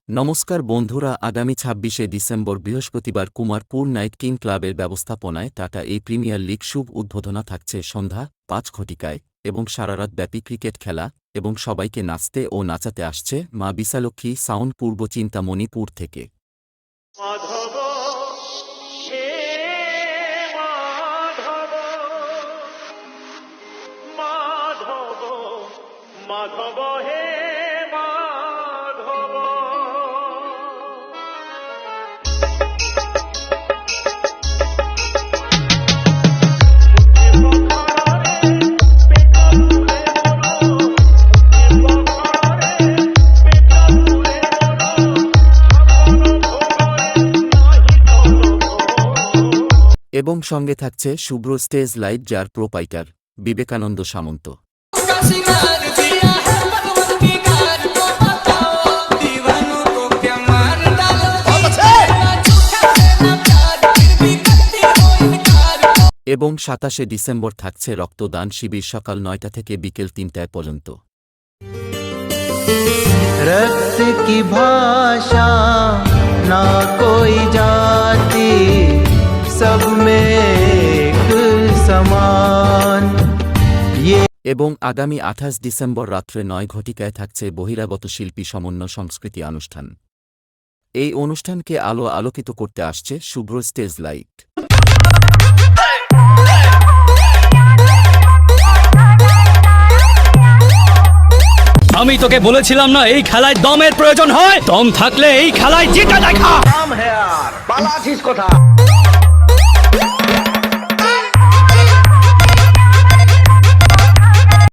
নমস্কার বন্ধুরা, আগামী ২৬শে ডিসেম্বর বৃহস্পতিবার কুমারপুর নাইট কিং ক্লাবের ব্যবস্থাপনায় টাটা এই প্রিমিয়ার লিগ শুভ উদ্বোধনা থাকছে সন্ধ্যা ৫ ঘটিকায় এবং সারারাতব্যাপী ক্রিকেট খেলা এবং সবাইকে নাচতে ও নাচাতে আসছে মা বিশালক্ষী সাউন্ড পূর্ব চিন্তামণিপুর থেকে। মাধব হে মাধব, মাধব মাধব হে মাধব। এবং সঙ্গে থাকছে শুভ্র স্টেজ লাইট, যার প্রোপাইটার বিবেকানন্দ সামন্ত। এবং ২৭শে ডিসেম্বর থাকছে রক্তদান শিবির সকাল ৯টা থেকে বিকেল ৩টায় পর্যন্ত। रक्त की भाषा ना कोई जाति, सब में एक समान। এবং আগামী ২৮ ডিসেম্বর রাত্রে ৯ ঘটিকায় থাকছে বহিরাগত শিল্পী সমন্বয় সংস্কৃতি অনুষ্ঠান। এই অনুষ্ঠানকে আলোকিত করতে আসছে শুভ্র স্টেজ লাইট। আমি তোকে বলেছিলাম না এই খেলায় দমের প্রয়োজন হয়, দম থাকলে এই খেলায় জিতে দেখা। নাম है यार, बालाजीज को था।